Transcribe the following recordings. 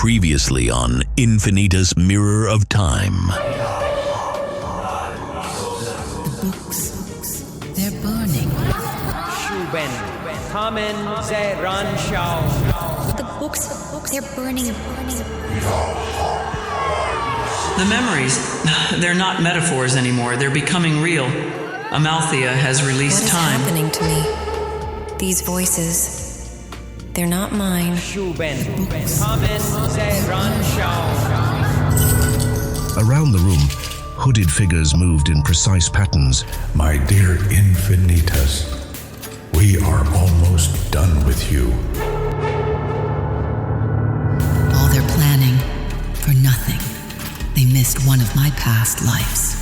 Previously on Infinitus Mirror of Time. The books, they're burning. The books, they're burning. The memories, they're not metaphors anymore. They're becoming real. Amalthea has released time. What is happening to me? These voices, they're not mine. Around the room, hooded figures moved in precise patterns. My dear Infinitus, we are almost done with you. All their planning for nothing. They missed one of my past lives.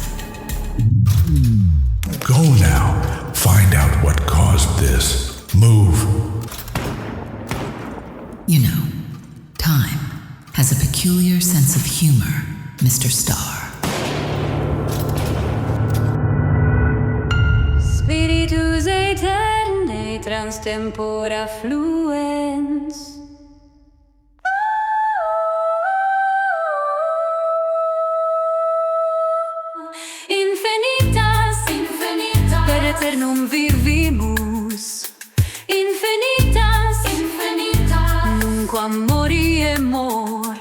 Go now. Find out what caused this. Move. You know, time has a peculiar sense of humor, Mr. Star. Spiritus aeternae trans tempora fluens. Infinitas, per aeternum vivimus. Infinitas, nunquam moriemur.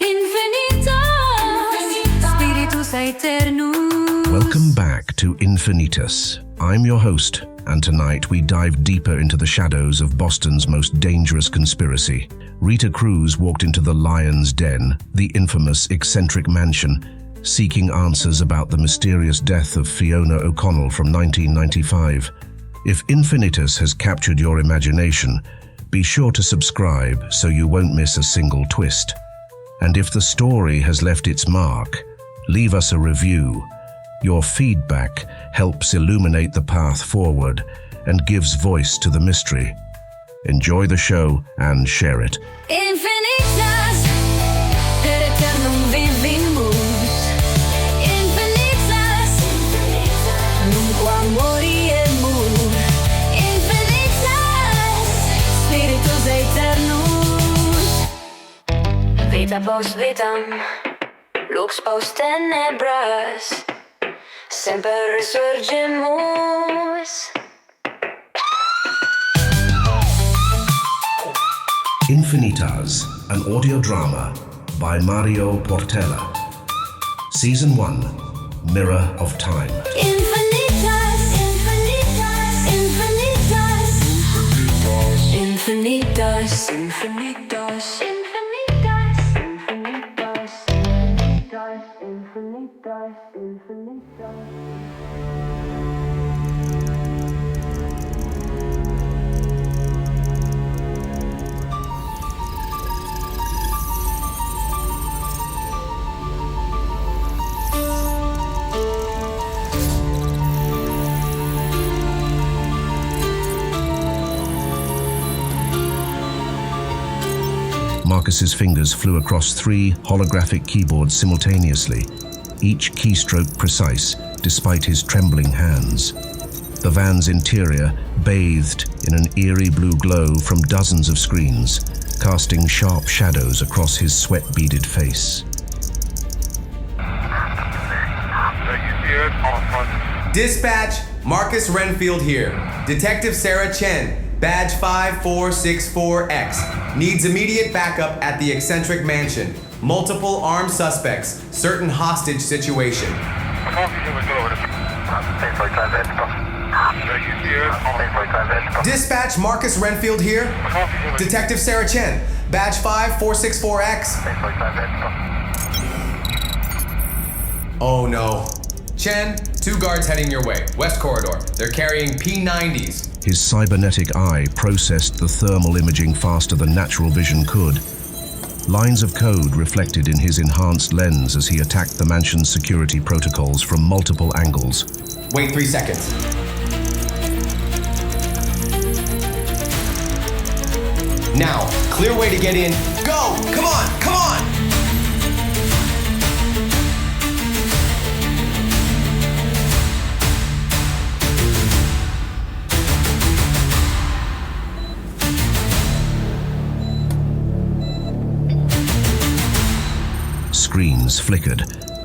Infinitas, spiritus aeternus. Welcome back to Infinitus. I'm your host, and tonight we dive deeper into the shadows of Boston's most dangerous conspiracy. Rita Cruz walked into the Lion's Den, the infamous Eccentric Mansion, seeking answers about the mysterious death of Fiona O'Connell from 1995. If Infinitus has captured your imagination, be sure to subscribe so you won't miss a single twist. And if the story has left its mark, leave us a review. Your feedback helps illuminate the path forward and gives voice to the mystery. Enjoy the show and share it. Infinitas, per aeternum vivimus. Infinitas, nunquam moriemur. Infinitas, spiritus aeternus. Vita post vitam, lux post tenebras. Semper resurgimus. Infinitas, an audio drama by Mário Portela. Season 1, Mirror of Time. Infinitas, infinitas, infinitas. Infinitas, infinitas, infinitas, infinitas, infinitas. Marcus's fingers flew across 3 holographic keyboards simultaneously, each keystroke precise despite his trembling hands. The van's interior bathed in an eerie blue glow from dozens of screens, casting sharp shadows across his sweat-beaded face. Dispatch, Marcus Renfield here. Detective Sarah Chen, badge 5464X. Needs immediate backup at the Eccentric Mansion. Multiple armed suspects. Certain hostage situation. Dispatch, Marcus Renfield here. Detective Sarah Chen, badge 5464X. Oh no. Chen, 2 guards heading your way. West corridor. They're carrying P90s. His cybernetic eye processed the thermal imaging faster than natural vision could. Lines of code reflected in his enhanced lens as he attacked the mansion's security protocols from multiple angles. Wait 3 seconds. Now, clear way to get in. Go! Come on! Come on! Screens flickered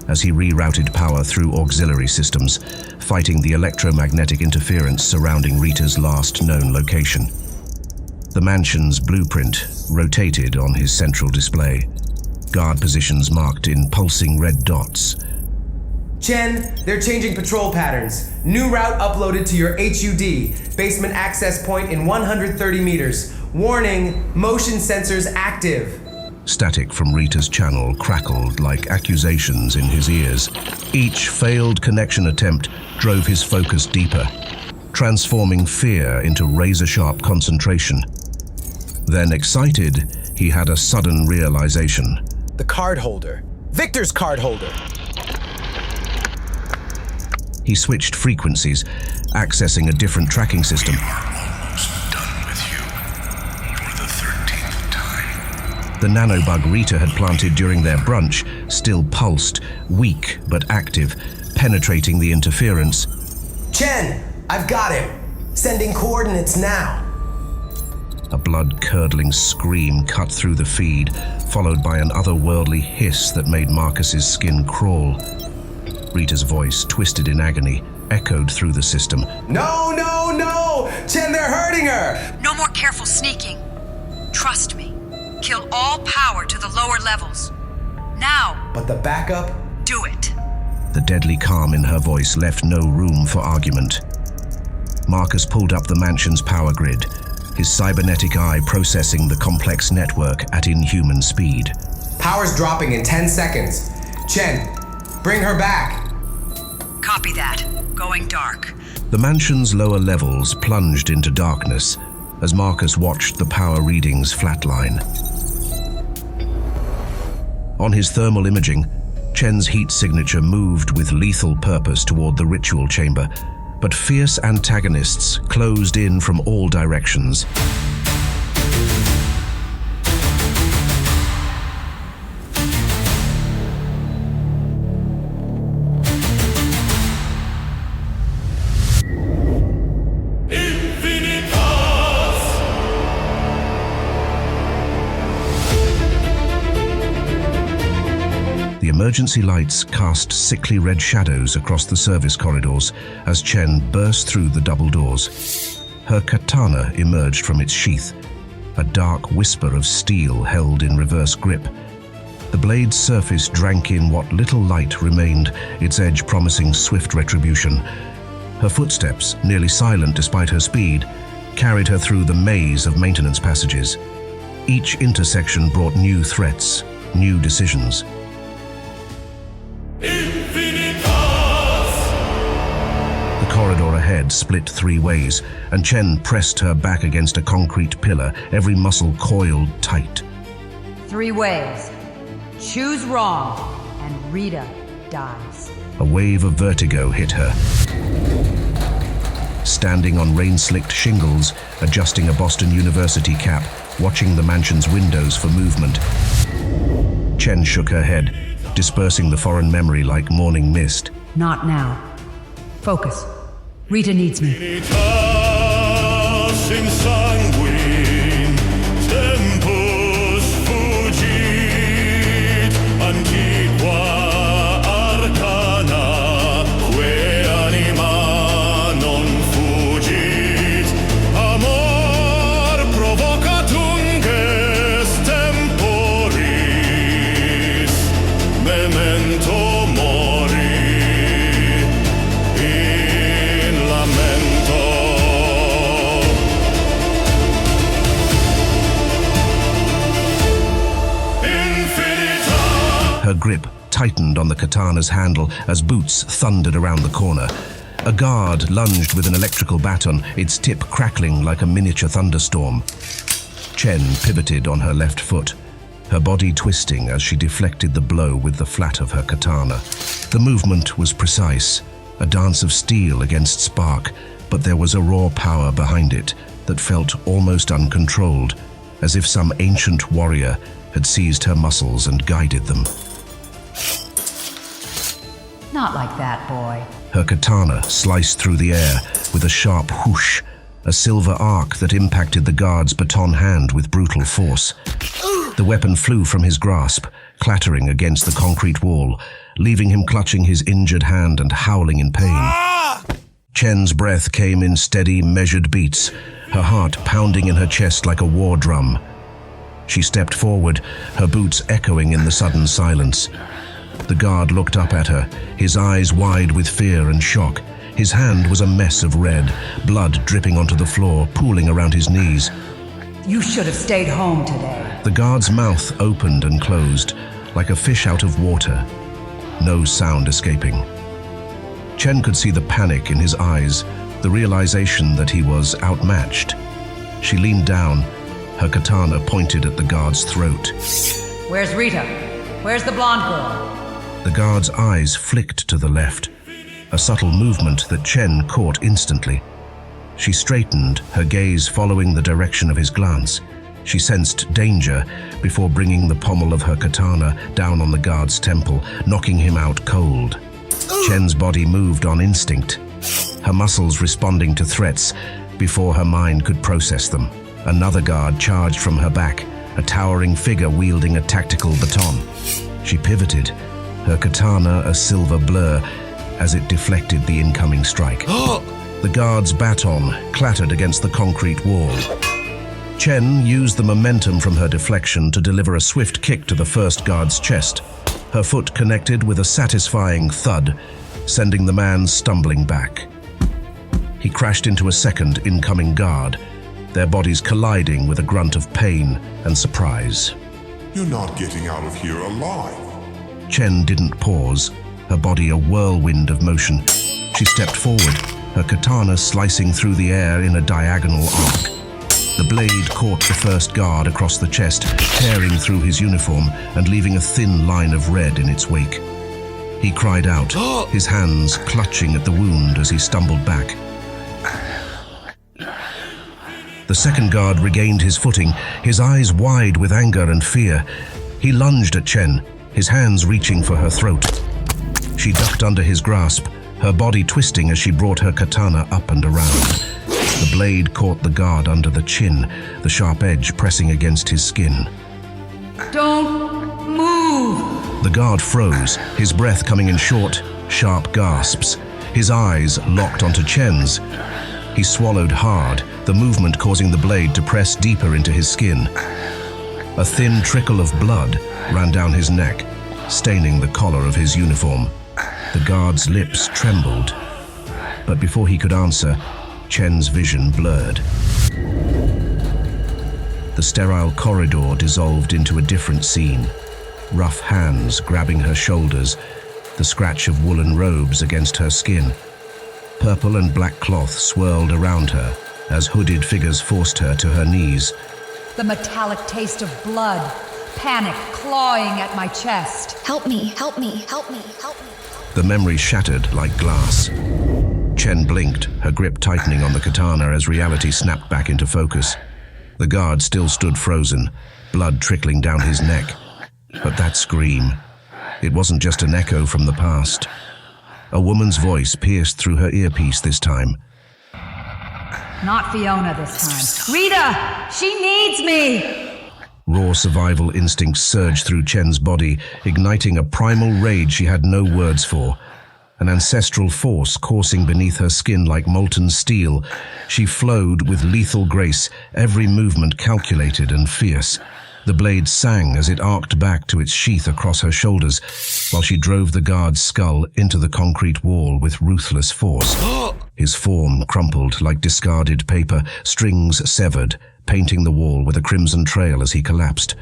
as he rerouted power through auxiliary systems, fighting the electromagnetic interference surrounding Rita's last known location. The mansion's blueprint rotated on his central display, guard positions marked in pulsing red dots. Chen, they're changing patrol patterns. New route uploaded to your HUD, basement access point in 130 meters. Warning, motion sensors active. Static from Rita's channel crackled like accusations in his ears. Each failed connection attempt drove his focus deeper, transforming fear into razor-sharp concentration. Then, excited, he had a sudden realization. The card holder. Victor's card holder. He switched frequencies, accessing a different tracking system. We are almost done with you for the 13th time. The nanobug Rita had planted during their brunch still pulsed, weak but active, penetrating the interference. Chen, I've got him. Sending coordinates now. A blood-curdling scream cut through the feed, followed by an otherworldly hiss that made Marcus's skin crawl. Rita's voice, twisted in agony, echoed through the system. No, no, no! Chen, they're hurting her! No more careful sneaking. Trust me. Kill all power to the lower levels. Now! But the backup? Do it. The deadly calm in her voice left no room for argument. Marcus pulled up the mansion's power grid, his cybernetic eye processing the complex network at inhuman speed. Power's dropping in 10 seconds. Chen, bring her back. Copy that. Going dark. The mansion's lower levels plunged into darkness as Marcus watched the power readings flatline. On his thermal imaging, Chen's heat signature moved with lethal purpose toward the ritual chamber, but fierce antagonists closed in from all directions. The emergency lights cast sickly red shadows across the service corridors as Chen burst through the double doors. Her katana emerged from its sheath, a dark whisper of steel held in reverse grip. The blade's surface drank in what little light remained, its edge promising swift retribution. Her footsteps, nearly silent despite her speed, carried her through the maze of maintenance passages. Each intersection brought new threats, new decisions. The corridor ahead split three ways, and Chen pressed her back against a concrete pillar, every muscle coiled tight. 3 ways. Choose wrong, and Rita dies. A wave of vertigo hit her. Standing on rain-slicked shingles, adjusting a Boston University cap, watching the mansion's windows for movement, Chen shook her head, dispersing the foreign memory like morning mist. Not now. Focus. Rita needs me. Her grip tightened on the katana's handle as boots thundered around the corner. A guard lunged with an electrical baton, its tip crackling like a miniature thunderstorm. Chen pivoted on her left foot, her body twisting as she deflected the blow with the flat of her katana. The movement was precise, a dance of steel against spark, but there was a raw power behind it that felt almost uncontrolled, as if some ancient warrior had seized her muscles and guided them. Not like that, boy. Her katana sliced through the air with a sharp whoosh, a silver arc that impacted the guard's baton hand with brutal force. The weapon flew from his grasp, clattering against the concrete wall, leaving him clutching his injured hand and howling in pain. Chen's breath came in steady, measured beats, her heart pounding in her chest like a war drum. She stepped forward, her boots echoing in the sudden silence. The guard looked up at her, his eyes wide with fear and shock. His hand was a mess of red, blood dripping onto the floor, pooling around his knees. You should have stayed home today. The guard's mouth opened and closed, like a fish out of water. No sound escaping. Chen could see the panic in his eyes, the realization that he was outmatched. She leaned down, her katana pointed at the guard's throat. Where's Rita? Where's the blonde girl? The guard's eyes flicked to the left, a subtle movement that Chen caught instantly. She straightened, her gaze following the direction of his glance. She sensed danger before bringing the pommel of her katana down on the guard's temple, knocking him out cold. Chen's body moved on instinct, her muscles responding to threats before her mind could process them. Another guard charged from her back, a towering figure wielding a tactical baton. She pivoted, her katana a silver blur as it deflected the incoming strike. The guard's baton clattered against the concrete wall. Chen used the momentum from her deflection to deliver a swift kick to the first guard's chest. Her foot connected with a satisfying thud, sending the man stumbling back. He crashed into a second incoming guard, their bodies colliding with a grunt of pain and surprise. You're not getting out of here alive. Chen didn't pause, her body a whirlwind of motion. She stepped forward, her katana slicing through the air in a diagonal arc. The blade caught the first guard across the chest, tearing through his uniform and leaving a thin line of red in its wake. He cried out, his hands clutching at the wound as he stumbled back. The second guard regained his footing, his eyes wide with anger and fear. He lunged at Chen, his hands reaching for her throat. She ducked under his grasp, her body twisting as she brought her katana up and around. The blade caught the guard under the chin, the sharp edge pressing against his skin. Don't move! The guard froze, his breath coming in short, sharp gasps. His eyes locked onto Chen's. He swallowed hard, the movement causing the blade to press deeper into his skin. A thin trickle of blood ran down his neck, staining the collar of his uniform. The guard's lips trembled, but before he could answer, Chen's vision blurred. The sterile corridor dissolved into a different scene. Rough hands grabbing her shoulders, the scratch of woolen robes against her skin. Purple and black cloth swirled around her as hooded figures forced her to her knees. The metallic taste of blood, panic clawing at my chest. Help me, help me, help me, help me. The memory shattered like glass. Chen blinked, her grip tightening on the katana as reality snapped back into focus. The guard still stood frozen, blood trickling down his neck. But that scream, it wasn't just an echo from the past. A woman's voice pierced through her earpiece this time. Not Fiona this time. Rita! She needs me! Raw survival instincts surged through Chen's body, igniting a primal rage she had no words for. An ancestral force coursing beneath her skin like molten steel, she flowed with lethal grace, every movement calculated and fierce. The blade sang as it arced back to its sheath across her shoulders, while she drove the guard's skull into the concrete wall with ruthless force. His form crumpled like discarded paper, strings severed, painting the wall with a crimson trail as he collapsed.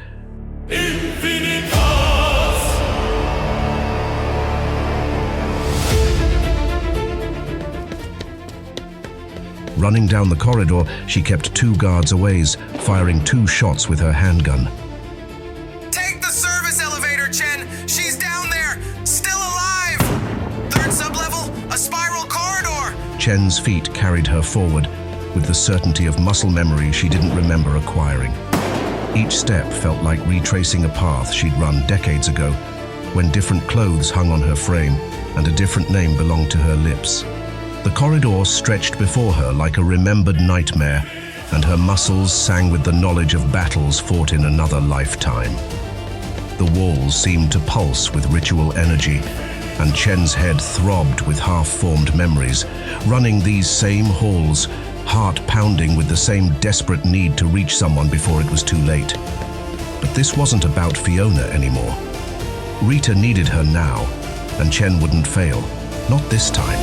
Running down the corridor, she kept 2 guards away, firing 2 shots with her handgun. Take the service elevator, Chen! She's down there! Still alive! 3rd sublevel, a spiral corridor! Chen's feet carried her forward, with the certainty of muscle memory she didn't remember acquiring. Each step felt like retracing a path she'd run decades ago, when different clothes hung on her frame and a different name belonged to her lips. The corridor stretched before her like a remembered nightmare, and her muscles sang with the knowledge of battles fought in another lifetime. The walls seemed to pulse with ritual energy, and Chen's head throbbed with half-formed memories, running these same halls, heart pounding with the same desperate need to reach someone before it was too late. But this wasn't about Fiona anymore. Rita needed her now, and Chen wouldn't fail. Not this time.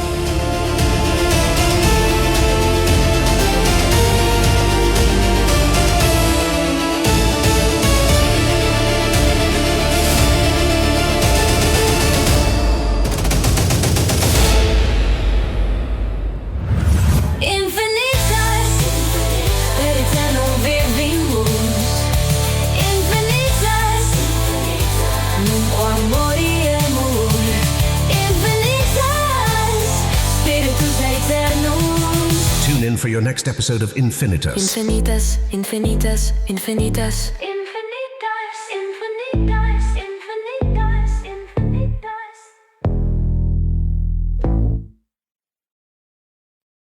Tune in for your next episode of Infinitus. Infinitas, infinitas, infinitas.